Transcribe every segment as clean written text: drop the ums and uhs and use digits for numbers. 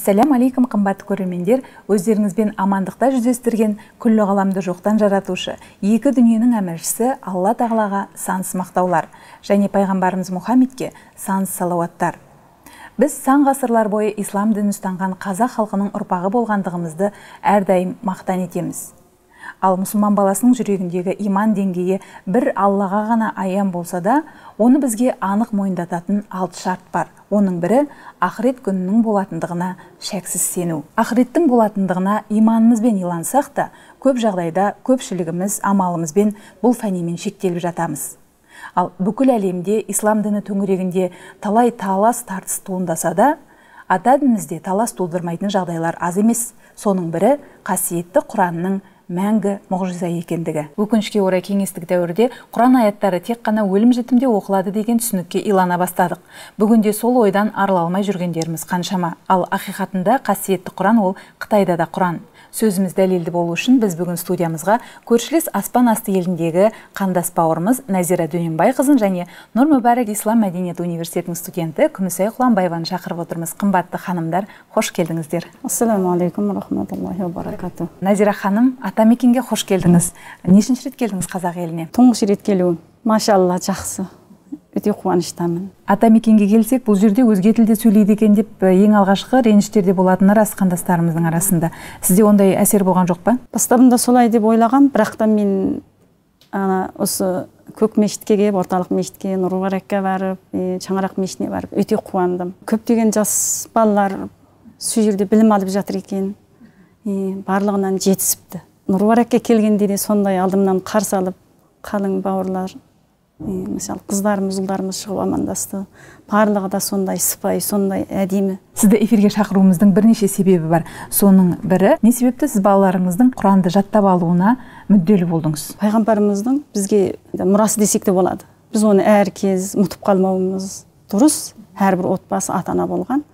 Ассалям алейкум, қымбатты көрермендер. Өздеріңізбен амандықта жүздестірген күллі ғаламды жоқтан жаратушы, екі дүниенің әміршісі Алла Тағалаға сансыз мақтаулар және пайғамбарымыз Мұхаммедке сансыз салауаттар. Біз сан ғасырлар бойы ислам дінін ұстанған қазақ халқының ұрпағы болғандығымызды әрдайым мақтан етеміз. Ал мұсылман баласының жүрегіндегі иман деңгейі бір Аллаға ғана аян болса да, оны бізге анық мойындататын 6 шарт бар. Оның бірі ақырет күнінің болатындығына шәксіз сену. Ақыреттің болатындығына иманымызбен илансақ та, көп жағдайда көпшілігіміз амалымызбен бұл фәнимен шектеліп жатамыз. Ал бүкіл әлемде ислам діні төңірегінде талай талас тартыс туындаса да, ата дінімізде талас тудырмайтын жағдайлар аз емес. Соның бірі қасиетті Құранның мәңгі мұғжиза екендігі. Өкінішке орай кеңестік дәуірде Құран аяттары тек қана өлім-жітімде оқылады деген түсінікке илана бастадық. Бүгінде сол ойдан арыла алмай жүргендеріміз қаншама. Ал ақиқатында қасиетті Құран ол Қытайда да Құран. Сөзіміз дәлелді болу үшін біз бүгін студиямызға көршілес аспан асты еліндегі қандас бауырымыз Назира Дөненбайқызын және Нұр Мүбәрак Ислам мәдениет университетінің студенті Күмісай Құланбаеваны шақырып отырмыз. Қымбатты ханымдар, қош келдіңіздер. Ассаламу алейкум рахматуллахи ва баракату. Назира ханым, атамекенге қош келдіңіз. Нешінші рет келдіңіз қазақ еліне? Тұңғыш рет келуім. Машалла, жақсы. Өте қуаныштамын. Атамекенге келсек, бұл жерде өзге тілде сөйлейді екен деп ең алғашқы реніштерде болатыны рас қандастарымыздың арасында. Сізде ондай әсер болған жоқ па? Бастабында солай деп ойлағам, бірақ та мен осы көк мешітке келіп, орталық мешітке, Нұр Мүбәракқа барып, Шаңырақ мешітіне барып, өте қуандым. Көптеген жас балалар сол жерде білім алып жатыр екен, барлығынан жетісіпті. Нұр Мүбәракқа келгенде де сондай алдымнан қарсы алып, қалың бауырлар, мысалы қыздарымыз, ұлдарымыз шығып амандасты. Барлығы да сондай сыпайы, сондай әдемі. Сізді эфирге шақыруымыздың бірнеше себебі бар. Соның бірі, не себепті сіз балаларыңыздың Құранды жаттап алуына мүдделі болдыңыз? Пайғамбарымыздың бізге мұрасы десек те болады. Біз оны әр кез ұмытып қалмауымыз дұрыс. Әрбір отбасы ата-ана болған.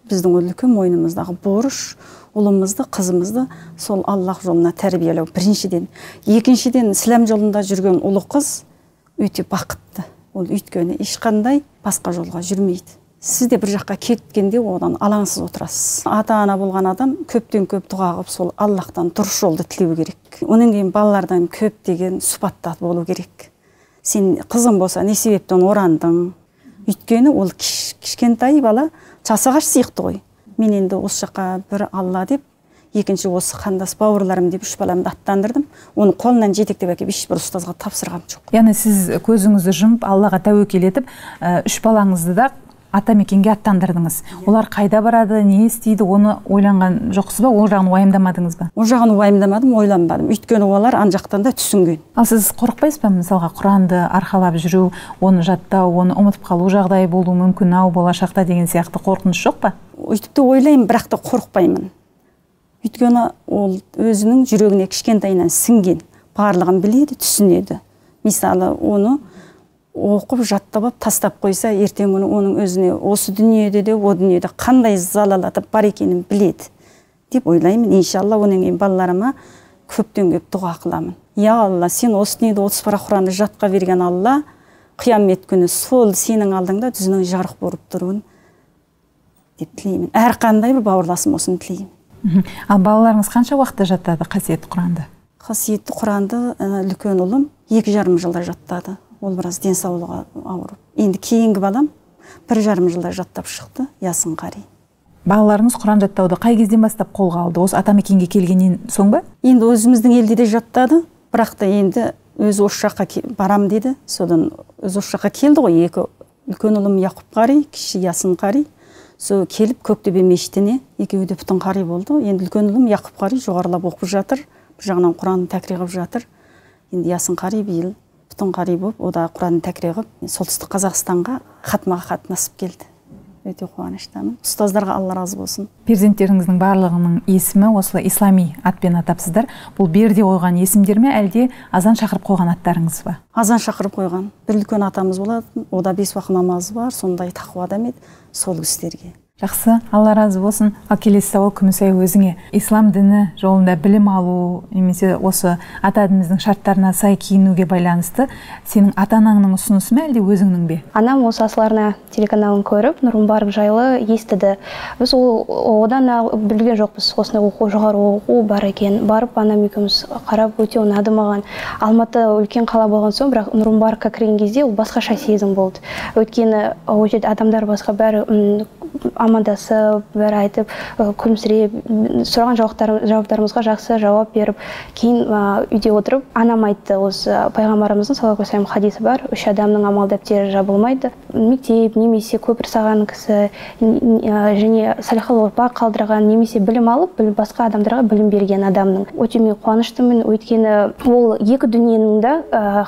Біздің үлкен мойнымыздағы борыш, ұлымызды, қызымызды сол Аллах жолына тәрбиелеу біріншіден. Екіншіден, ислам жолында жүрген ұлы қыз өте бақытты. Ол өйткені ешқандай басқа жолға жүрмейді. Сіз де бір жаққа кеткенде одан алаңсыз отырасыз. Ата-ана болған адам көптен көп дұға қылып сол Аллахтан дұрыс жолды тілеу керек. Оның кейін балалардан көптеген сұхбатта болу керек. Сен қызың болса не себептен орандың? Өйткені ол кішкентай бала жасағаш сияқты ғой. Мен енді осы жаққа бір Алла деп, екінші осы қандас бауырларым деп 3 баламды аттандырдым. Оны қолынан жетектеп әкеп ешбір ұстазға тапсырғам жоқ. Яғни сіз көзіңізді жұмып Аллаға тәуекел етіп, 3 балаңызды да атамекенге аттандырдыңыз. Олар қайда барады, не істейді, оны ойланған жоқсыз ба? Ол жағын уайымдамадыңыз ба? Ол жағын уайымдамадым, ойланбадым. Өйткені олар ан жақтан да түсінген. Ал сіз қорықпайсыз ба, мысалға Құранды арқалап жүру, оны жаттау, оны ұмытып қалу жағдайы болуы мүмкін ау болашақта деген сияқты қорқыныш жоқ па? Өйтіп те ойлаймын, бірақ та қорықпаймын. Өйткені ол өзінің жүрегіне кішкентайынан сіңген, барлығын біледі, түсінеді. Мысалы, оны оқып, жаттап, тастап қойса, ертең күні оның өзіне осы дүниеде де, о дүниеде қандай залалатып бар екенін біледі деп ойлаймын. Иншалла, оның кейін балаларыма көптен көп дұға қыламын. Я Алла, сен осы дүниеде 30 пара Құранды жатқа берген Алла, қиямет күні сол сенің алдыңда жүзінің жарық болып тұруын деп тілеймін. Әрқандай бір бауырласым осыны тілеймін. Ал балаларыңыз қанша уақытта жаттады қасиетті Құранды? Қасиетті Құранды үлкен ұлым 2,5 жылда жаттады. Ол біраз денсаулығы ауырып. Енді кейінгі балам 1,5 жылда жаттап шықты, Ясин қари. Балаларыңыз Құран жаттауды қай кезден бастап қолға алды? Осы атамекенге келгеннен соң ба? Енді өзіміздің елде де жаттады, бірақ та енді өзі осы жаққа барам деді. Содан өзі осы жаққа келді ғой, екі үлкен ұлым Яқып қари, кіші Ясин қари. Сол келіп Көктөбе мешітіне, екеуі де бүтін қари болды. Енді үлкен ұлым Яқып қари жоғарылап оқып жатыр. Бір жағынан Құранды тәкрир қылып жатыр. Енді Ясин қари биыл бүтін қари болып, о да Құранды тәкрир қылып, солтүстік Қазақстанға хатмаға қатынасып келді. Өте қуаныштамын. Ұстаздарға Алла разы болсын. Перзенттеріңіздің барлығының есімі осылай ислами атпен атапсыздар. Бұл берде қойған есімдер ме, әлде азан шақырып қойған аттарыңыз ба? Азан шақырып қойған. Бір үлкен атамыз болады, о да 5 уақыт намазы бар, сондай тақуа адам еді, сол кісілерге. Жақсы, Алла разы болсын. Ал келесі сауал Күмісай, өзіңе ислам діні жолында білім алу немесе осы ата дініміздің шарттарына сай киінуге байланысты сенің ата-анаңның ұсынысы ма әлде өзіңнің бе? Анам осы Асыл арна телеканалын көріп, Нұрым Барып жайлы естіді. Біз одан білген жоқпыз, осындай жоғары оқу бар екен. Барып анам екеуміз қарап өте ұнады маған. Алматы үлкен қала болған соң, бірақ Нұрым Барыпқа кірген кезде ол басқаша сезім болды. Өйткені ол жерде адамдар басқа, бәрі амандасып, бәрі айтып, күлімсіреп, сұраған жауаптарымызға жақсы жауап беріп, кейін үйде отырып, анам айтты, осы пайғамбарымыздың саллаллаху алейхи хадисі бар, 3 адамның амал дәптері жабылмайды. Мектеп немесе көпір саған кісі, және салихалы ұрпақ қалдырған, немесе білім алып, басқа адамдарға білім берген адамның. Өте мен қуаныштымын, өйткені ол екі дүниенің де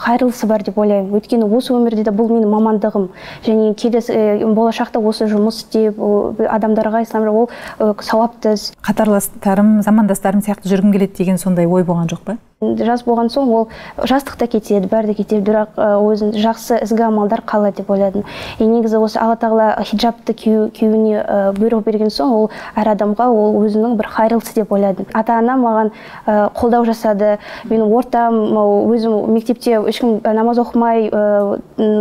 қайырлысы бар деп ойлаймын. Өйткені осы өмірде де бұл менің мамандығым, және келесі болашақта осы жұмыс істеп адамдарға ислам ол сауапты. Қатарластарым, замандастарым сияқты жүргім келеді деген сондай ой болған жоқ па? Жас болған соң ол жастықта кетеді, бәрі де кетеді, бірақ өзін жақсы ізгі амалдар қалады деп ойладым. Негізі осы Алла тағала хиджабты киюіне бұйрық берген соң, ол әр адамға ол өзінің бір қайырлысы деп ойладым. Ата-ана маған қолдау жасады. Менің ортам, өзім мектепте ешкім намаз оқымай,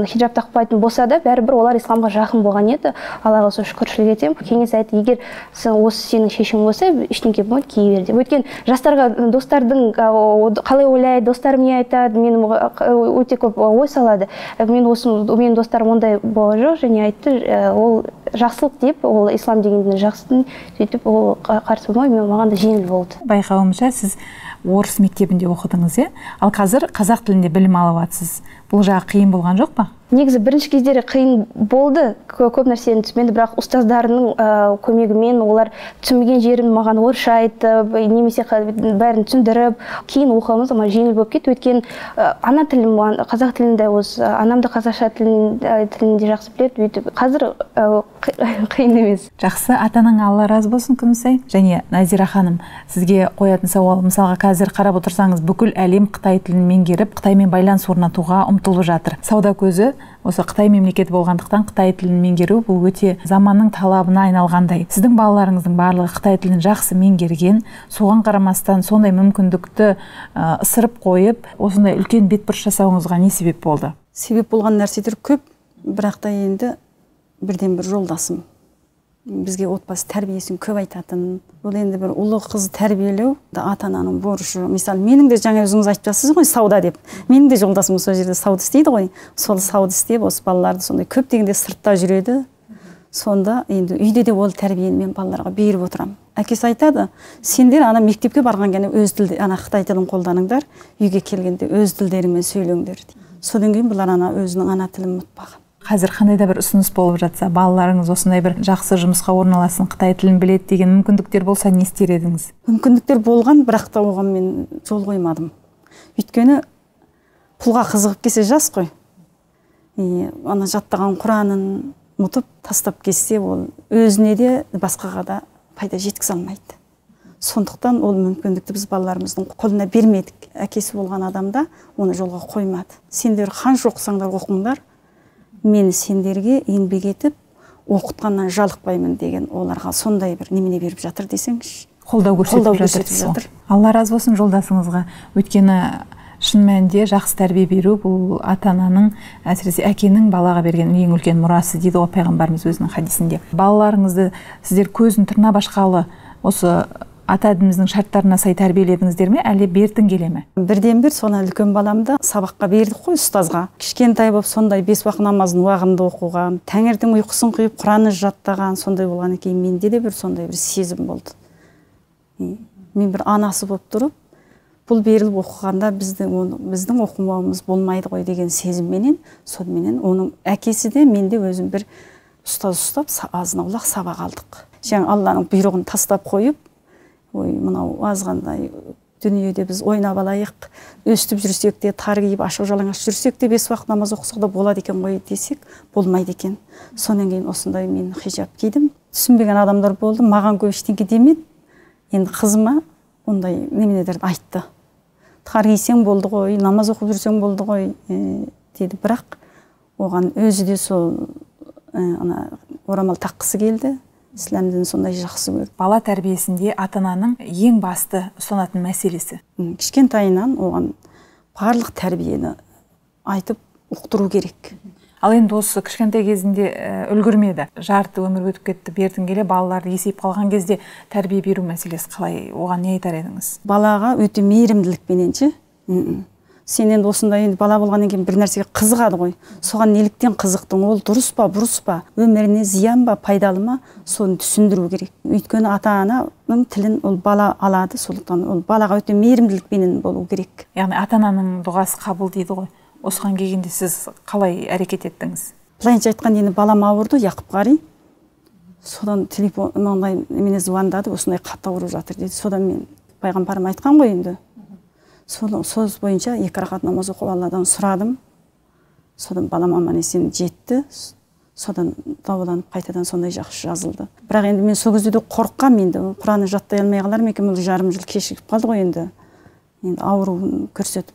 хиджаб тақпайтын болса да, бәрібір олар исламға жақын болған еді. Аллаға сол шүкіршілік етемін. Кеңес айтты, егер осы сенің шешімің болса, ештеңе болмайды, кие бер деп. Өйткені жастарға достардың қалай ойлайды, достарым не айтады, мен өте көп ой салады. Менің достарым ондай болған жоқ, және айтты, ол жақсылық деп, ол ислам дегендің жақсысын сөйтіп, ол қарсы болмай, маған да жеңіл болды. Байқауымша, сіз орыс мектебінде оқыдыңыз, ал қазір қазақ тілінде білім алып жатсыз. Бұл жағы қиын болған жоқ па? Негізі бірінші кездері қиын болды, көп нәрсені түсінбеді, бірақ ұстаздарының көмегімен олар түсінбеген жерін маған орысша айтып, немесе бәрін түсіндіріп, кейін оқуымыз жеңіл болып кетті. Өйткені ана тілім қазақ тілінде, анам да қазақша тілінде жақсы біледі, өйтіп қазір қиын емес. Жақсы, ата-анаң Алла разы болсын, Күмісай. Және Назира ханым, сізге қоятын сауал, мысалға қазір қарап отырсаңыз, бүкіл әлем Қытай тілін меңгеріп, Қытаймен байланыс орнатуға ұмтылып жатыр. Сауда көзі осы Қытай мемлекеті болғандықтан Қытай тілін меңгеру бұл өте заманның талабына айналғандай. Сіздің балаларыңыздың барлығы Қытай тілін жақсы меңгерген, соған қарамастан сондай мүмкіндікті ысырып қойып, осындай үлкен бетбұрыс жасауыңызға не себеп болды? Себеп болған нәрселер көп, бірақ та енді бірден бір жолдасым. Бізге отбасы тәрбиесін көп айтатын. Ол енді бір ұлы қыз тәрбиелеу ата-ананың борышы. Мысалы, менің де жаңа өзіңіз айтып жатсыз ғой, сауда деп. Менің де жолдасым сол жерде сауда істейді ғой. Сол сауда істеп, осы балаларды сондай көп дегенде сыртта жүреді. Сонда енді үйде де ол тәрбиені мен балаларға беріп отырамын. Әкесі айтады, сендер мектепке барған кезде өз тілде, Қытай тілін қолданыңдар, үйге келгенде өз тілдеріңмен сөйлеңдер. Содан кейін бұлар өзінің ана тілін ұмытпаған. Қазір қандай да бір ұсыныс болып жатса, балаларыңыз осындай бір жақсы жұмысқа орналасын, Қытай тілін біледі деген мүмкіндіктер болса, не істер едіңіз? Мүмкіндіктер болған, бірақ та оған мен жол қоймадым. Өйткені пұлға қызығып келсе жас қой. Жаттаған Құранын ұмытып тастап кетсе, ол өзіне де басқаға да пайда жеткізе алмайды. Сондықтан ол мүмкіндікті біз балаларымыздың қолына бермедік. Әкесі болған адамда оны жолға қоймады. Сендер қанша оқысаңдар оқыңдар, мен сендерге еңбек етіп, оқытқаннан жалықпаймын деген оларға сондай бір немене беріп жатыр десеңізші. Қолдау көрсетіп жатыр. Алла разы болсын жолдасыңызға. Өйткені шын мәнінде жақсы тәрбие беру бұл ата-ананың, әсіресе әкенің балаға берген ең үлкен мұрасы дейді ғой пайғамбарымыз өзінің хадисінде. Балаларыңызды сіздер көзін тырнап ашқалы осы ата дініміздің шарттарына сай тәрбиеледіңіздер ме, әлде бертін келе ме? Бірден бір соны үлкен баламды сабаққа бердік қой ұстазға. Кішкентай болып сондай 5 уақыт намазын уағында оқуға, таңертең ұйқысын құйып Құранды жаттаған, сондай болғаннан кейін менде де бір сондай бір сезім болды. Мен бір анасы болып тұрып, бұл беріліп оқығанда біздің оқымауымыз болмайды ғой деген сезімменен, сонымен оның әкесі де менде өзім бір ұстаз ұстап, азын-аулақ сабақ алдық. Жаңа Алланың бұйрығын тастап қойып, мынау азғандай дүниеде біз ойнап алайық, өстіп жүрсек те, тар киіп ашық жалаңаш жүрсек те 5 уақыт намаз оқысақ да болады екен ғой десек, болмайды екен. Сонан кейін осындай мен хижаб кидім. Түсінбеген адамдар болды, маған көп ештеңе демеді. Енді қызыма ондай неменелерді айтты. Тар кисең болды ғой, намаз оқып жүрсең болды ғой деді. Бірақ оған өзі де сол орамал таққысы келді. ислам дінін сондай жақсы көрдім. Бала тәрбиесінде ата-ананың ең басты ұстанатын мәселесі. Кішкентайынан оған барлық тәрбиені айтып ұқтыру керек. Ал енді осы кішкентай кезінде үлгермеді. Жарты өмір өтіп кетті. Бертін келе балаларды есейіп қалған кезде тәрбие беру мәселесі қалай? Оған не айтар едіңіз? Балаға өте мейірімділікпененші. Сен енді осындай енді бала болғаннан кейін бір нәрсеге қызығады ғой. Соған неліктен қызықтың? Ол дұрыс па, бұрыс па? Өміріне зиян ба, пайдалы ма? Соны түсіндіру керек. Өйткені ата-ананың тілін ол бала алады, сондықтан ол балаға өте мейірімділікпенен болу керек. Яғни ата-ананың дұғасы қабыл дейді ғой. Осыған келгенде сіз қалай әрекет еттіңіз? Былайынша айтқанда енді балам ауырды, Яқып қари. Содан телефон мене звондады, осындай қатты ауырып жатыр дейді. Содан мен пайғамбарым айтқан ғой енді. Сөз бойынша 2 рақат намаз оқып Алладан сұрадым. Содан балам аман есен жетті. Содан дауаланып қайтадан сондай жақсы жазылды. Бірақ енді мен сол кезде де қорыққам, енді Құранды жаттай алмай қалар ма екен, жарым жыл кешігіп қалды ғой енді. Енді ауруын көрсетіп.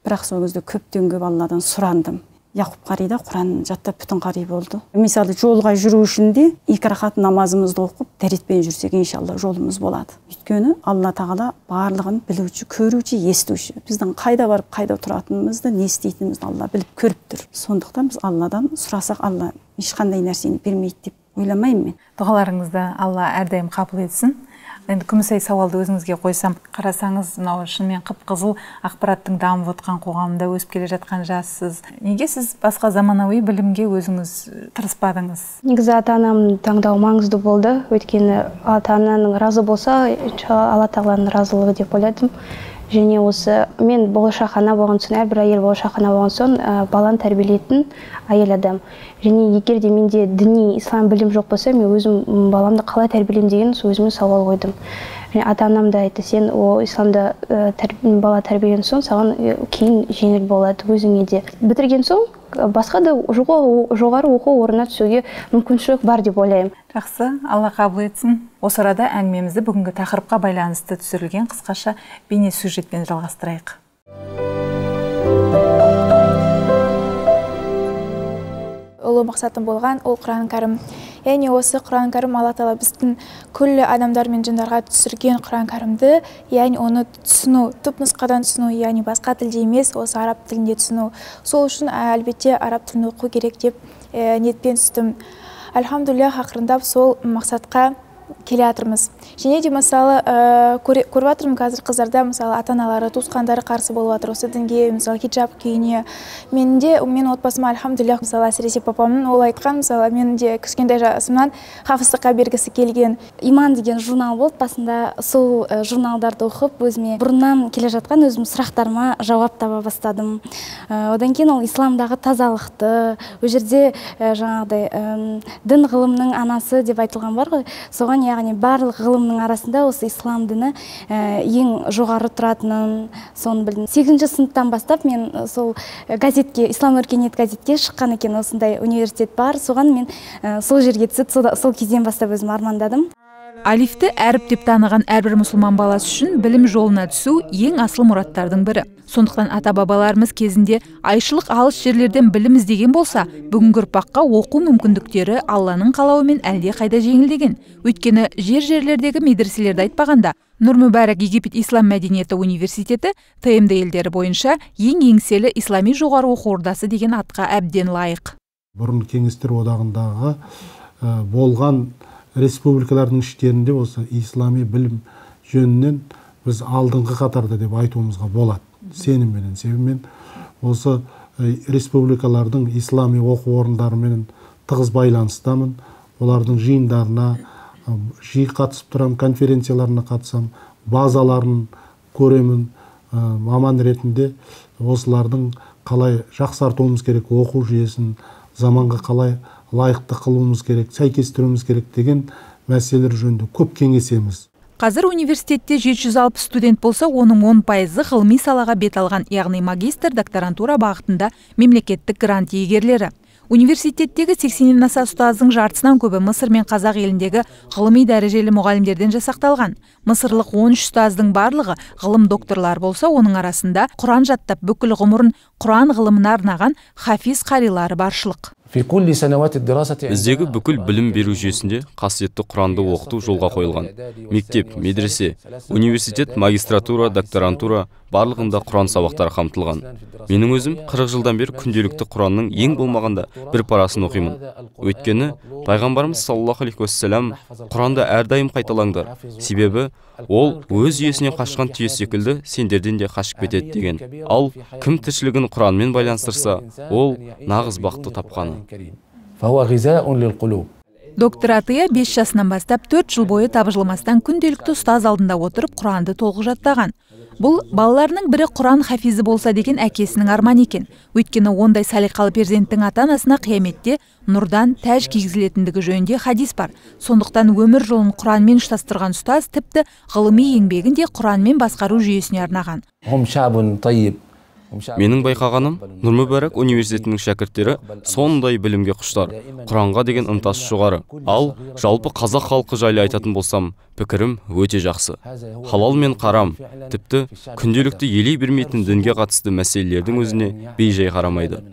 Бірақ сол кезде көптен көп Алладан сұрандым. Яқып қарида Құран жаттап бүтін қари болды. Мысалы жолға жүру үшін де 2 рақат намазымызды оқып, дәретпен жүрсек, иншалла жолымыз болады. Өйткені Алла тағала барлығын білуші, көруші, естуші. Біздің қайда барып, қайда тұратынымызды, не істейтінімізді Алла біліп көріп тұр. Сондықтан біз Алладан сұрасақ, Алла ешқандай нәрсені бермейді деп ойламаймын мен. Дұғаларыңызды Алла әрдайым қабыл етсін. Енді Күмісай сауалды өзіңізге қойсам, қарасаңыз, мынау шынымен қып-қызыл ақпараттың дамып отқан қоғамында өсіп келе жатқан жассыз. Неге сіз басқа заманауи білімге өзіңіз тырыспадыңыз? Негізі ата-анамның таңдауы маңызды болды. Өйткені ата-ананың разы болса, Алла тағаланың разылығы деп ойладым. Және осы мен болашақ ана болған соң, әрбір әйел болашақ ана болған соң баланы тәрбиелейтін әйел адам. Және егер де менде діни ислам білім жоқ болса, мен өзім баламды қалай тәрбиелеймін деген өзіме сауал қойдым. Және ата-анам да айтты, сен исламда бала тәрбиелеген соң саған кейін жеңіл болады өзіңе де. Бітірген соң басқа да жоғары оқу орнына түсуге мүмкіншілік бар деп ойлаймын. Жақсы, Алла қабыл етсін. Осы арада әңгімемізді бүгінгі тақырыпқа байланысты түсірілген қысқаша бейне сюжетпен жалғастырайық. Ұлы мақсатым болған ол Құран кәрім. Яғни осы Құран кәрім Алла тағала біздің күллі адамдар мен жындарға түсірген Құран кәрімді, яғни оны түсіну, түпнұсқадан түсіну, яғни басқа тілде емес, осы араб тілінде түсіну. Сол үшін әлбетте араб тілін оқу керек деп ниетпен түстім. Альхамдулилля, ақырындап сол мақсатқа келе жатырмыз. Және де мысалы көріп жатырмын қазір қыздарда мысалы ата-аналары, туысқандары қарсы болып жатыр осы дінге, мысалы хиджаб киюіне. Мен отбасыма альхамдулилля, мысалы әсіресе папамның ол айтқан, мысалы мен де кішкентай жасымнан хафыздыққа бергісі келген. Иман деген журнал болды, басында сол журналдарды оқып, өзіме бұрыннан келе жатқан өзім сұрақтарыма жауап таба бастадым. Одан кейін ол исламдағы тазалықты, ол жерде жаңағыдай дін ғылымның анасы деп айтылған бар ғой, соған яғни барлық ғылымның арасында осы ислам діні ең жоғары тұратынын соны білдім. 8-ші сыныптан бастап мен сол газетке, ислам өркениет газетке шыққан екен, осындай университет бар, соған мен сол жерге түсіп, сол кезден бастап өзім армандадым. Алифті әріп деп таныған әрбір мұсылман баласы үшін білім жолына түсу ең асыл мұраттардың бірі. Сондықтан ата-бабаларымыз кезінде айшылық алыс жерлерден білім іздеген болса, бүгінгі ұрпаққа оқу мүмкіндіктері Алланың қалауымен әлде қайда жеңілдеген. Өйткені жерлердегі медреселерді айтпағанда, Нұр Мүбәрак Египет Ислам мәдениеті университеті ТМД елдері бойынша ең еңселі ислами жоғары оқу ордасы деген атқа әбден лайық. Бұрын кеңестер одағындағы болған республикалардың іштерінде осы ислами білім жөнінен біз алдыңғы қатарда деп айтуымызға болады. Сенімменен, себебімен осы республикалардың ислами оқу орындарымен тығыз байланыстамын. Олардың жиындарына жиі қатысып тұрам, конференцияларына қатысам, базаларын көремін. Маман ретінде осылардың қалай жақсартуымыз керек, оқу жүйесін заманға қалай лайықты қылуымыз керек, сәйкестіруіміз керек деген мәселелер жөнінде көп кеңесеміз. Қазір университетте 760 студент болса, оның 10% ғылыми салаға бет алған, яғни магистр, докторантура бағытында мемлекеттік грант иегерлері. Университеттегі 80-нен аса ұстаздың жартысынан көбі Мысыр мен Қазақ еліндегі ғылыми дәрежелі мұғалімдерден жасақталған. Мысырлық 13 ұстаздың барлығы ғылым докторлар болса, оның арасында Құран жаттап бүкіл ғұмырын Құран ғылымына арнаған хафиз қарилары баршылық. Біздегі бүкіл білім беру жүйесінде қасиетті Құранды оқыту жолға қойылған. Мектеп, медресе, университет, магистратура, докторантура барлығында Құран сабақтары қамтылған. Менің өзім 40 жылдан бері күнделікті Құранның ең болмағанда бір парасын оқимын. Өйткені пайғамбарымыз саллаллаху алейхи уассалам Құранды әрдайым қайталаңдар. Себебі ол өз иесінен қашқан түйе секілді сендерден де қашып кетеді деген. Ал кім тіршілігін Құранмен байланыстырса, ол нағыз бақытты тапқаны. Доктор Атия 5 жасынан бастап 4 жыл бойы табыжылмастан күнделікті ұстаз алдында отырып Құранды толық жаттаған. Бұл балаларының бірі Құран хафизі болса деген әкесінің арман екен. Өйткені ондай салиқалы перзенттің ата-анасына қияметте нұрдан тәж кигізілетіндігі жөнінде хадис бар. Сондықтан өмір жолын Құранмен ұштастырған ұстаз тіпті ғылыми еңбегін де Құранмен басқару жүйесіне арнаған. Менің байқағаным, Нұр-Мүбәрак университетінің шәкірттері сондай білімге құштар, Құранға деген ынтасы жоғары. Ал жалпы қазақ халқы жайлы айтатын болсам, пікірім өте жақсы. Халал мен қарам, тіпті күнделікті елей бермейтін дінге қатысты мәселелердің өзіне бейжай қарамайды.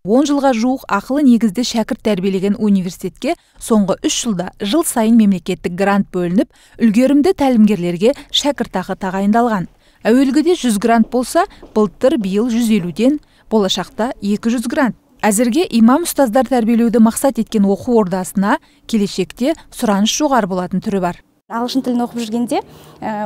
10 жылға жуық ақылы негізді шәкірт тәрбиелеген университетке соңғы 3 жылда жыл сайын мемлекеттік грант бөлініп, үлгерімді тәлімгерлерге шәкіртақы тағайындалған. Әуелгіде 100 грант болса, былтыр биыл 150-ден, болашақта 200 грант. Әзірге имам ұстаздар тәрбиелеуді мақсат еткен оқу ордасына келешекте сұраныс жоғары болатын түрі бар. Ағылшын тілін оқып жүргенде,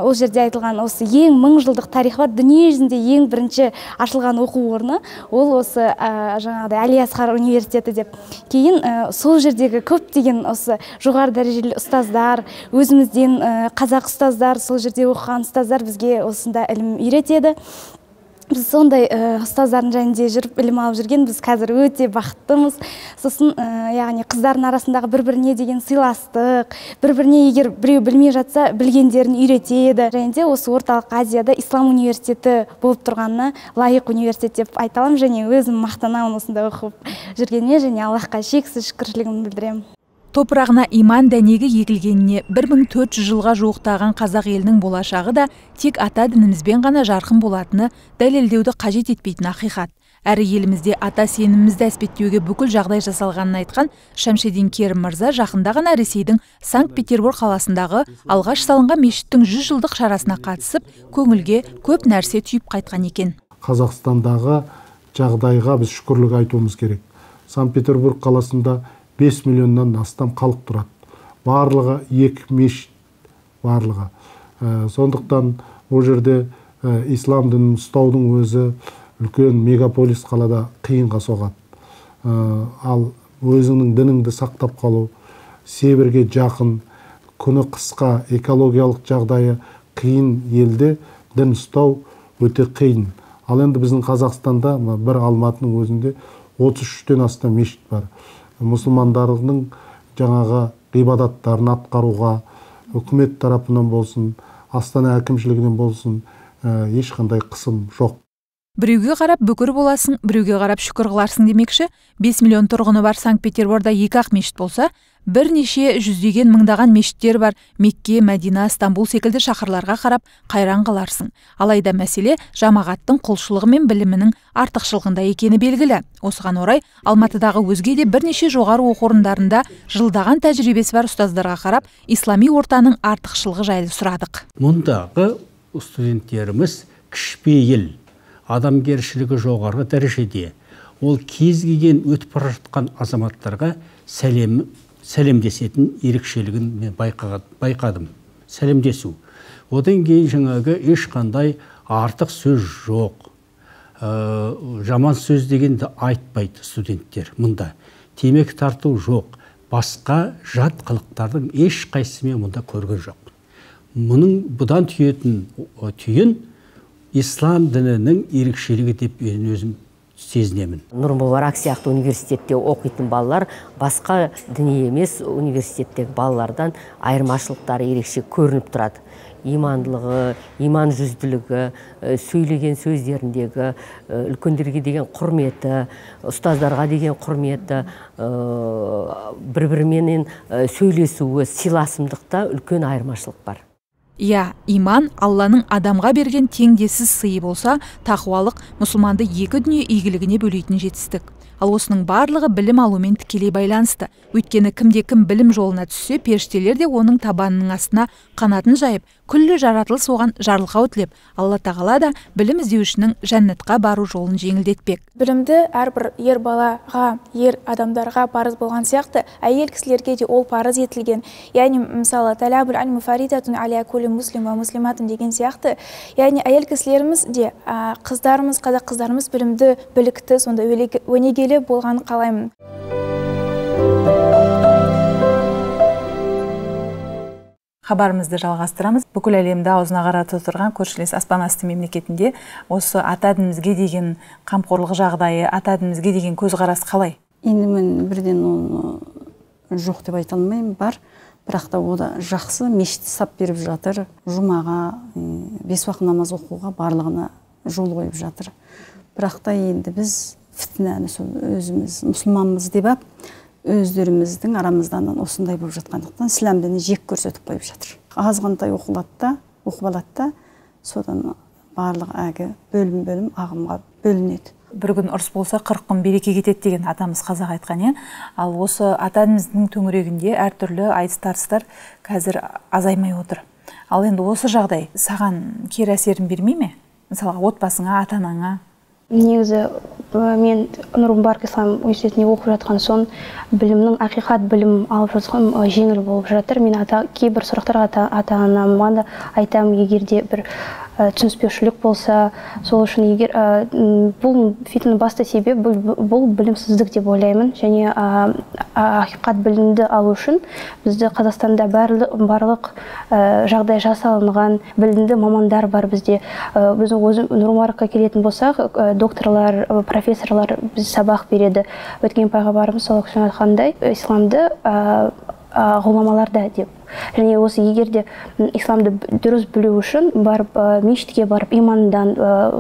ол жерде айтылған осы ең 1000 жылдық тарихы бар дүние жүзінде ең бірінші ашылған оқу орны, ол осы жаңағыдай Әли-Асқар университеті деп. Кейін сол жердегі көптеген осы жоғары дәрежелі ұстаздар, өзімізден қазақ ұстаздар, сол жерде оқыған ұстаздар бізге осында ілім үйретеді. Біз сондай ұстаздардың жанында жүріп білім алып жүрген, біз қазір өте бақыттымыз. Сосын, яғни қыздардың арасындағы бір-біріне деген сыйластық, бір-біріне егер біреу білмей жатса, білгендерін үйретеді. Және де осы орталық Азияда ислам университеті болып тұрғанына лайық университет деп айта аламын, және өзім мақтанамын осында оқып жүргеніме, және Аллахқа шексіз шүкіршілігімді білдіремін. Топырағына иман дәнегі егілгеніне 1400 жылға жуықтаған қазақ елінің болашағы да тек ата дінімізбен ғана жарқын болатыны дәлелдеуді қажет етпейтін ақиқат. Әрі елімізде ата сенімімізді әспеттеуге бүкіл жағдай жасалғанын айтқан Шамшидин Керім мырза жақында ғана Ресейдің Санкт-Петербург қаласындағы алғаш салынған мешіттің 100 жылдық шарасына қатысып, көңілге көп нәрсе түйіп қайтқан екен. Қазақстандағы жағдайға біз шүкірлік айтуымыз керек. Санкт-Петербург қаласында 5 миллионнан астам халық тұрады. Барлығы 2 мешіт, барлығы. Сондықтан ол жерде ислам дінін ұстаудың өзі үлкен мегаполис қалада қиынға соғады. Ал өзіңнің дініңді сақтап қалу, Сібірге жақын, күні қысқа, экологиялық жағдайы қиын елде дін ұстау өте қиын. Ал енді біздің Қазақстанда бір Алматының өзінде 33-тен астам мешіт бар. Мұсылмандардың жаңағы ғибадаттарын атқаруға үкімет тарапынан болсын, Астана әкімшілігінен болсын, ешқандай қысым жоқ. Біреуге қарап бүкір боласың, біреуге қарап шүкір қыларсың демекші, 5 миллион тұрғыны бар Санкт-Петерборда 2-ақ мешіт болса, бірнеше жүздеген мыңдаған мешіттер бар Мекке, Мәдина, Стамбул секілді шаһарларға қарап қайран қаларсың. Алайда мәселе жамағаттың құлшылығы мен білімінің артықшылығында екені белгілі. Осыған орай Алматыдағы өзге де бірнеше жоғары оқу орындарында жылдаған тәжірибесі бар ұстаздарға қарап, ислами ортаның артықшылығы жайлы сұрадық. Мұндағы студенттеріміз кішіпейіл, адамгершілігі жоғары дәрежеде. Ол кез келген өтіп бара жатқан азаматтарға сәлемдесетін ерекшелігін мен байқадым. Сәлемдесу. Одан кейін жаңағы ешқандай артық сөз жоқ. Жаман сөз дегенді айтпайды студенттер мұнда. Темекі тарту жоқ. Басқа жат қылықтардың ешқайсымен мұнда көрген жоқ. Бұдан түйін ислам дінінің ерекшелігі деп өзім сезінемін. Нұр-Мүбәрак сияқты университетте оқитын балалар басқа діни емес университеттегі балалардан айырмашылықтары ерекше көрініп тұрады. имандылығы, иман жүзділігі, сөйлеген сөздеріндегі үлкендерге деген құрметі, ұстаздарға деген құрметі, бір-біріменен сөйлесуі, сыйласымдықта үлкен айырмашылық бар. Иә, иман Алланың адамға берген теңдессіз сыйы болса, тақуалық мұсылманды екі дүние игілігіне бөлейтін жетістік. Ал осының барлығы білім алумен тікелей байланысты. Өйткені кімде-кім білім жолына түссе, періштелер де оның табанының астына қанатын жайып, күллі жаратылыс оған жарылқау тілеп, Алла тағала да білім іздеушінің жәннатқа бару жолын жеңілдетпек. Білімді әрбір ер балаға, ер адамдарға парыз болған сияқты, әйел кісілерге де ол парыз етілген. Яғни, мысалы, талабул ильми фаридатун аля кулли муслим ва муслиматун деген сияқты, яғни әйел кісілеріміз де, қыздарымыз, қазақ қыздарымыз білімді, білікті, сонда өнегелі болған қалаймын. Хабарымызды жалғастырамыз. Бүкіл әлемді аузына қаратып отырған көршілес аспан асты мемлекетінде осы ата дінімізге деген қамқорлық жағдайы, ата дінімізге деген көзқарас қалай? Енді мен бірден оны жоқ деп айта алмаймын, бар. Бірақ та ода жақсы, мешіт сап беріп жатыр, жұмаға, 5 уақыт намаз оқуға барлығына жол қойып жатыр. Бірақ та енді біз фитнәні өзіміз мұсылманбыз деп өздеріміздің арамыздан осындай болып жатқандықтан ислам дінін жек көрсетіп қойып жатыр. Азғантай оқып алады да, содан барлық әгі бөлім ағымға бөлінеді. Бір күн ұрыс болса 40 күн береке кетеді деген атамыз қазақ айтқан. Ал осы ата дініміздің төңірегінде әртүрлі айтыс-тартыстар қазір азаймай отыр. Ал енді осы жағдай саған кері әсерін бермей ме? Мысалы, отбасыңа, ата-анаңа? Негізі мен Нұр Мүбарак ислам университетіне оқып жатқан соң білімнің ақиқат білім алып жатқан жеңіл болып жатыр. Мен кейбір сұрақтарға ата-анама да айтамын, егер де бір түсініспеушілік болса, сол үшін егер бұл фитнаның басты себебі бұл білімсіздік деп ойлаймын. Және ақиқат білімді алу үшін бізде Қазақстанда барлық жағдай жасалынған білімді мамандар бар бізде. Біздің өзім Нұр Мүбаракқа келетін болсақ, докторлар, профессорлар біз сабақ береді. Өткен пайғамбарымыз саллаллаху алейхи ва саллям айтқандай, исламды ғұламаларда деп. Және осы егерде исламды дұрыс білу үшін барып мешітке барып имандан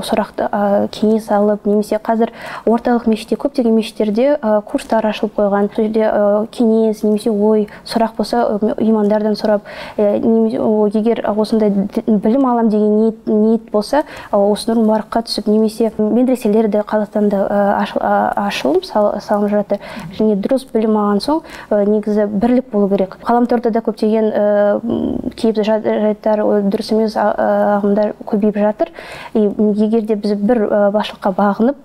сұрақты кеңес алып, немесе қазір орталық мешітте, көптеген мешіттерде курстар ашылып қойған, жерде кеңес немесе ой сұрақ болса имандардан сұрап, егер осындай білім алам деген ниет болса, осы Нұр Мүбаракқа түсіп, немесе медреселер де Қазақстанда ашылып салынып жатыр. Және дұрыс білім алған соң негізі бірлік болу керек. Ғаламторда да көптеген кейбір жайттар дұрыс емес ағымдар көбейіп жатыр. Егер де біз бір басшылыққа бағынып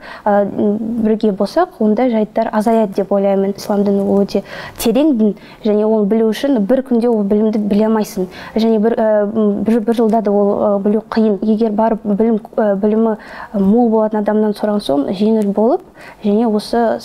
бірге болсақ, ондай жайттар азаяды деп ойлаймын. Ислам діні өте терең дін, және оны білу үшін бір күнде ол білімді біле алмайсың. Және бір жылда да ол білу қиын. Егер барып білімі мол болатын адамнан сұраған соң жеңіл болып, және осы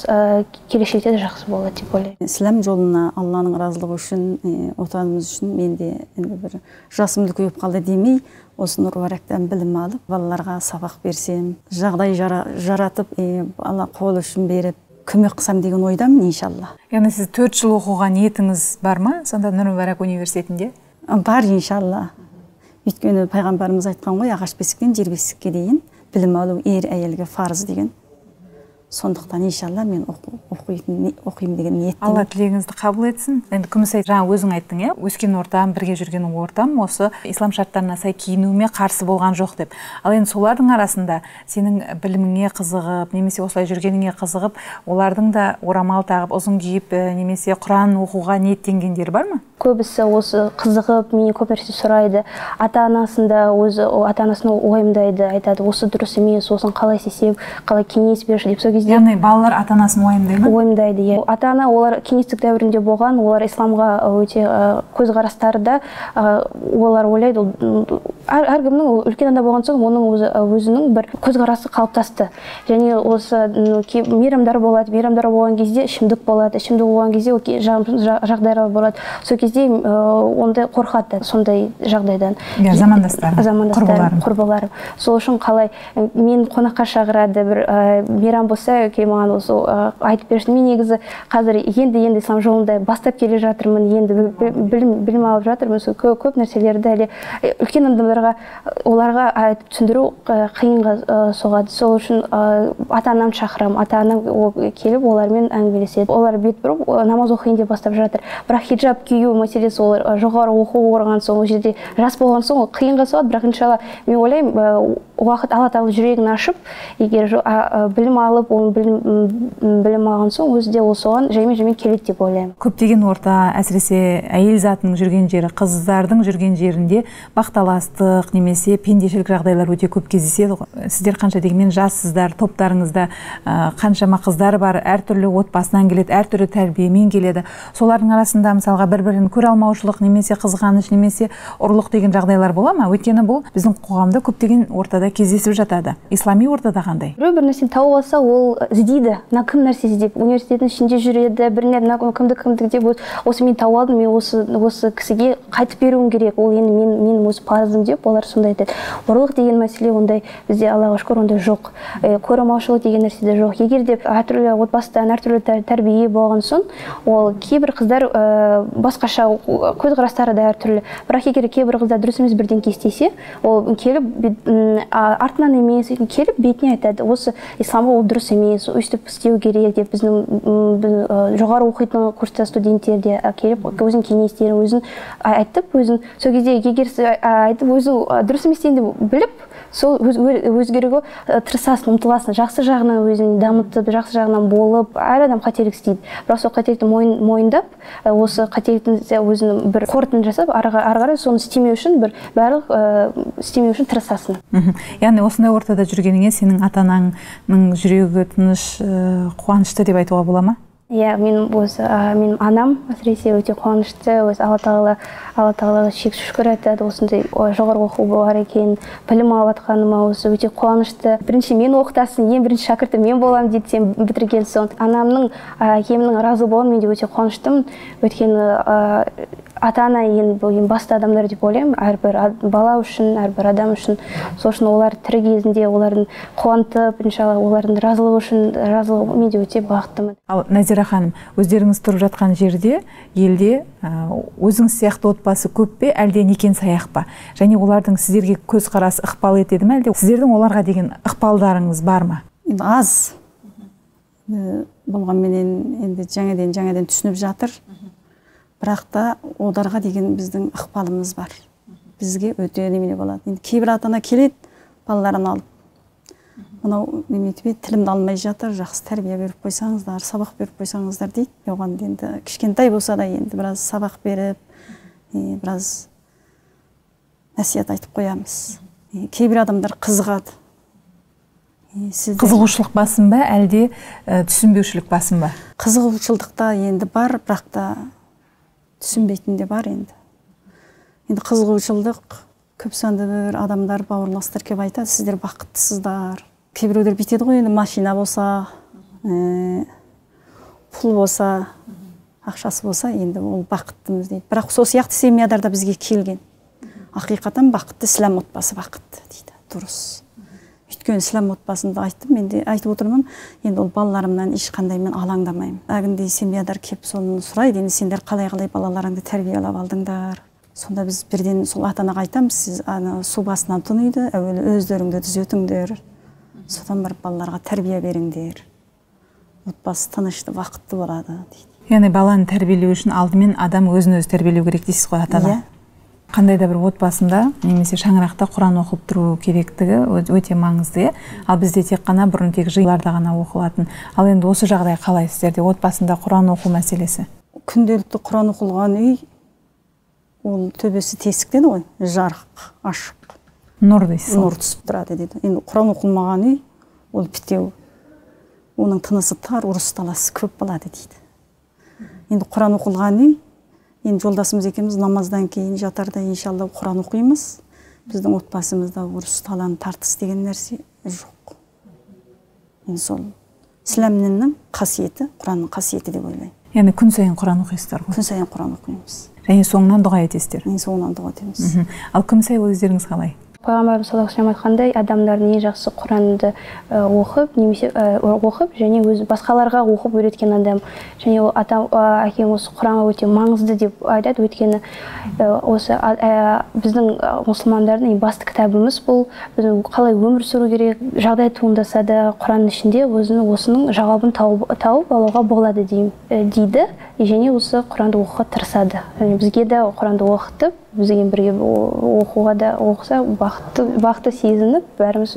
келешекте де жақсы болады деп ойлаймын. Ислам жолына Алланың разылығы үшін, отанымыз үшін мен де бір жасымды көйіп қалды демей, осы Нұр Мүбарактан білім алып, балаларға сабақ берсем, жағдай жаратып, Алла қол үшін беріп, көмек қылсам деген ойдамын, иншалла. Яғни сіз 4 жыл оқуға ниетіңіз бар ма, сонда Нұр Мүбарак университетінде? Бар, иншалла. Өйткені пайғамбарымыз айтқан ғой, ағаш бесіктен жер бесікке дейін білім алу ер әйелге парыз деген. Сондықтан иншалла мен оқимын деген ниеттемін. Алла тілегіңізді қабыл етсін. Енді Күмісай, жаңа өзің айттың, өскен ортам, бірге жүрген ортам осы ислам шарттарына сай киінуіме қарсы болған жоқ деп. Ал енді солардың арасында сенің біліміңе қызығып, немесе осылай жүргеніңе қызығып, олардың да орамал тағып, ұзын киіп, немесе Құран оқуға ниеттенгендер бар ма? Көбісі осы қызығып, менен көп нәрсе сұрайды. Ата-анасына уайымдайды, айтады, осы дұрыс емес, осын қалай істесем, қалай кеңес берші деп. Сол кезде яғни балалар ата-анасын уайымдайды ма? Уайымдайды, иә. Ата-ана олар кеңестік дәуірінде болған, олар исламға өте көзқарастары да, олар ойлайды, әркімнің үлкен ада болған соң оның өзінің бір көзқарасы қалыптасты. Және осы мейрамдар болады, мейрамдар болған кезде ішімдік болады, ішімдік болған кезде жағдайлар болады. Сол кезде кезде ондай қорқады сондай жағдайдан. Замандастарым, құрбыларым. Сол үшін қалай мен қонаққа шақырады, бір мейрам болса, маған осы айтып берсін. Мен негізі қазір енді ислам жолында бастап келе жатырмын, енді білім алып жатырмын. Көп нәрселерді әлі үлкен адамдарға оларға түсіндіру қиынға соғады. Сол үшін ата-анам шақырамын, ата-анам келіп олармен әңгімелеседі. Олар бет бұрып намаз оқиын деп бастап жатыр. Бірақ хиджаб кию мәселесі олар жоғары оқу орған соң, ол жерде жас болған соң қиынға соғады. Бірақ иншалла мен ойлаймын, уақыт Алла тағала жүрегін ашып, егер білім алып, оны білім алған соң өзі де ол соған жаймен келеді деп ойлаймын. Көптеген орта, әсіресе әйел затының жүрген жері, қыздардың жүрген жерінде бақталастық немесе пендешілік жағдайлар өте көп кездеседі ғой. Сіздер қанша дегенмен жассыздар, топтарыңызда қаншама қыздар бар, әртүрлі отбасынан келеді, әртүрлі тәрбиемен келеді. Солардың арасында мысалға бір-бірін көре алмаушылық немесе қызғаныш немесе ұрлық деген жағдайлар бола ма? Өйткені бұл біздің қоғамда көптеген ортада кездесіп жатады. Ислами ортада қандай? Бір нәрсені тауып алса, ол іздейді. Мына кім нәрсе іздеп, университеттің ішінде жүреді, біріне мына кімді деп, осы мен тауып алдым, мен осы кісіге қайтып беруім керек, ол енді менің өз парызым деп, олар сондай айтады. Ұрлық деген мәселе ондай бізде, Аллаға шүкір, ондай жоқ. Көремаушылық деген нәрсе де жоқ. Егер де әртүрлі отбасыдан әртүрлі тәрбие болған соң, ол кейбір қыздар басқаша көзқарастары да әртүрлі. Бірақ егер кейбір қыздар дұрыс емес бірден істесе, ол келіп артынан емес, келіп бетіне айтады. Осы исламда ол дұрыс емес, өйстіп істеу керек деп біздің жоғары оқитын курста студенттер де келіп өзінің кеңестерін өзін айтып, өзін сол кезде егер айтып өзін дұрыс емес екенін біліп, сол өзгеруге тырысасың, ұмтыласың, жақсы жағынан өзін дамытып, жақсы жағынан болып, әр адам қателік істейді. Бірақ сол қателікті мойындап, осы қателіктің өзінің бір қорытындысын жасап, ары қарай соны істемеу үшін істемеу үшін тырысасың. Яғни осындай ортада жүргеніңе сенің ата-анаңның жүрегі тыныш, қуанышты деп айтуға бола ма? Иә, менің анам әсіресе өте қуанышты, Алла тағалаға шексіз шүкір айтады, осындай жоғары оқу бар екен, білім алып жатқаныма осы өте қуанышты. Бірінші мен оқытасың, ең бірінші шәкірті мен боламын дейді, сен бітірген соң. Анамның, әкемнің разы болуын мен де өте қуаныштымын. Өйткені ата-ана ең басты адамдар деп ойлаймын, әрбір бала үшін, әрбір адам үшін. Сол үшін олар тірі кезінде олардың қуантып, иншалла олардың разылығы үшін мен де өте бақыттымын. Ал Назира ханым, өздеріңіз тұрып жатқан жерде, елде өзіңіз сияқты отбасы көп пе, әлде некен саяқ па? Және олардың сіздерге көзқарасы ықпал етеді ме, әлде сіздердің оларға деген ықпалдарыңыз бар ма? Аз болғанменен енді жаңадан түсініп жатыр. Бірақ та оларға деген біздің ықпалымыз бар. Бізге өте немене болады. Енді кейбір ата-ана келеді, балаларын алып. Мынау неметпе тілімді алмай жатыр, жақсы тәрбие беріп қойсаңыздар, сабақ беріп қойсаңыздар дейді. Оған енді кішкентай болса да енді біраз сабақ беріп, біраз нәсият айтып қоямыз. Кейбір адамдар қызығады. Қызығушылық басым ба, әлде түсінбеушілік басым ба? Қызығушылықта енді бар, бірақ та түсінбейтін де бар енді. Енді қызығушылық көп санды бір адамдар, бауырластар келіп айтады, сіздер бақыттысыздар. Кейбіреулер бүйтеді ғой, енді машина болса, пұл болса, ақшасы болса, енді ол бақыттымыз дейді. Бірақ сол сияқты семьядар да бізге келген. Ақиқатан бақытты, ислам отбасы бақытты дейді. Дұрыс. Өйткені ислам отбасында айттым, мен де айтып отырмын, енді ол балаларымнан ешқандай мен алаңдамаймын. Әгіндей семьядар кеп соны сұрайды, енді сендер қалай балаларыңды тәрбиелеп алдыңдар. Сонда біз бірден сол ата-анаға айтамыз, сіз су басынан тұниды, әуелі өздеріңді түзетіңдер. Содан барып балаларға тәрбие беріңдер. Отбасы тынышты, бақытты болады дейді. Яғни баланы тәрбиелеу үшін алдымен адам өзін өзі тәрбиелеу керек дейсіз ғой ата-ана. Қандай да бір отбасында немесе шаңырақта Құран оқып тұру керектігі өте маңызды. Ал бізде тек қана бұрын тек жиыларда ғана оқылатын. Ал енді осы жағдай қалай сіздерде отбасында Құран оқу мәселесі? Күнделікті Құран оқылған үй, ол төбесі тесіктен ғой, жарық, ашық. Нұр дейсіз. Нұр түсіп тұрады дейді. Енді Құран оқылмаған үй, ол бітеу. Оның тынысы тар, ұрыс таласы көп болады дейді. Енді Құран оқылған үй, енді жолдасымыз екеуміз намаздан кейін жатарда иншалла Құран оқимыз. Біздің отбасымызда ұрыс талан тартыс деген нәрсе жоқ. Енді сол исламның қасиеті, Құранның қасиеті деп ойлаймын. Яғни күн сайын Құран оқисыздар ғой? Күн сайын Құран оқимыз. Және соңынан дұға етесіздер? Соңынан дұға етеміз. Ал күн сайын өздеріңіз қалай? Пайғамбарымыз саллаллаху алейхи айтқандай, адамдардың ең жақсы Құранды оқып, немесе оқып және өз басқаларға оқып үйреткен адам. Және әкем осы Құранға өте маңызды деп айтады, өйткені осы біздің мұсылмандардың басты кітабымыз бұл. Біздің қалай өмір сүру керек, жағдай туындаса да Құранның ішінде осының жауабын тауып алуға болады дейді. Және осы Құранды оқуға тырысады. Бізге де Құранды оқытып, бізбен бірге оқуға да оқыса, бақытты сезініп, бәріміз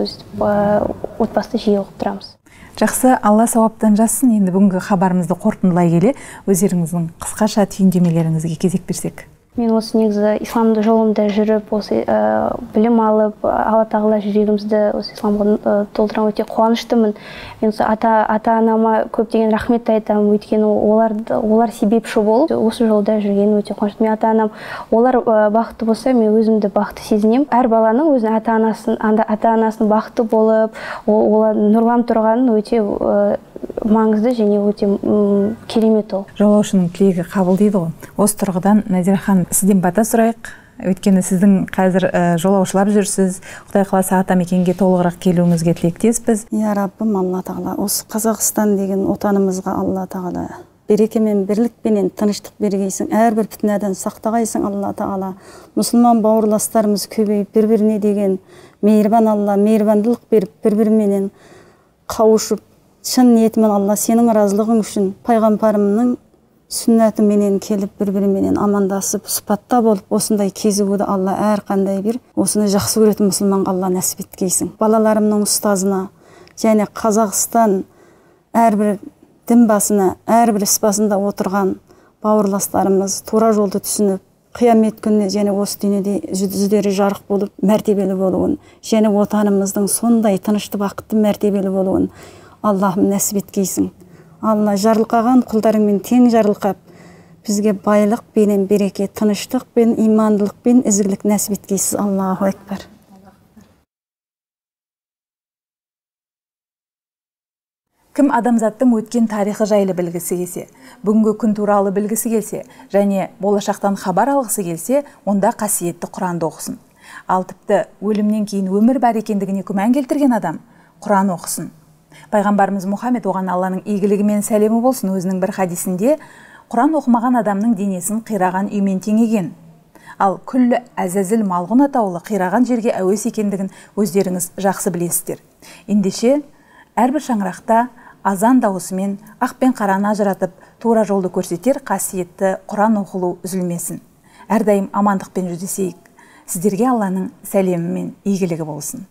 отбасты жиі оқып тұрамыз. Жақсы, Алла сауаптан жазсын. Енді бүгінгі хабарымызды қорытындылай келе, өздеріңіздің қысқаша түйіндемелеріңізге кезек берсек. Мен осы негізі исламды жолында жүріп, осы білім алып, Алла тағала жүрегімізді осы исламға толтырған өте қуаныштымын. Мен ата-анама көптеген рахмет айтамын, өйткені олар себепші болып, осы жолда жүргенім өте қуанышты. Мен ата-анам, олар бақытты болса, мен өзімді бақытты сезінемін. Әр баланың өзінің ата-анасының бақытты болып, олар нұрланып тұрғанын өте маңызды және өте керемет ол. Жолаушының тілегі қабыл дейді ғой. Осы тұрғыдан Надира ханым, сізден бата сұрайық. Өйткені сіздің қазір жолаушылап жүрсіз. Құдай қаласа атамекенге толығырақ келуіңізге тілектеспіз. Я Раббым, Алла тағала, осы Қазақстан деген отанымызға Алла тағала береке мен бірлікпенен тыныштық бергейсің. Әрбір фитнадан сақтағайсың, Алла тағала. Мұсылман бауырластарымыз көбейіп, бір-біріне деген мейірбан Алла, мейірбандылық беріп, бір-біріменен қауышып, шын ниетімен Алла сенің разылығың үшін пайғамбарымның сүннәтіменен келіп бір-біріменен амандасып, сұхбатта болып, осындай кезігуді Алла әрқандай бір осыны жақсы көретін мұсылманға Алла нәсіп еткейсің. Балаларымның ұстазына және Қазақстан әрбір дін басына, әрбір іс басында отырған бауырластарымыз тура жолды түсініп, қиямет күніне және осы дүниеде жүздері жарық болып, мәртебелі болуын, және отанымыздың сондай тынышты бақытты мәртебелі болуын Аллахым нәсіп еткейсің. Алла жарылқаған құлдарыңмен тең жарылқап, бізге байлық пен береке, тыныштық пен имандылық пен ізгілік нәсіп еткейсіз. Аллаху акбар. Кім адамзаттың өткен тарихы жайлы білгісі келсе, бүгінгі күн туралы білгісі келсе, және болашақтан хабар алғысы келсе, онда қасиетті Құранды оқысын. Ал тіпті өлімнен кейін өмір бар екендігіне күмән келтірген адам Құран оқысын. Пайғамбарымыз Мұхаммед, оған Алланың игілігі мен сәлемі болсын, өзінің бір хадисінде Құран оқымаған адамның денесін қираған үймен теңеген. Ал күллі әзәзіл малғұн атаулы қираған жерге әуес екендігін өздеріңіз жақсы білесіздер. Ендеше әрбір шаңырақта азан дауысымен ақ пен қараны ажыратып, тура жолды көрсетер қасиетті Құран оқылу үзілмесін. Әрдайым амандықпен жүздесейік. Сіздерге Алланың сәлемі мен игілігі болсын.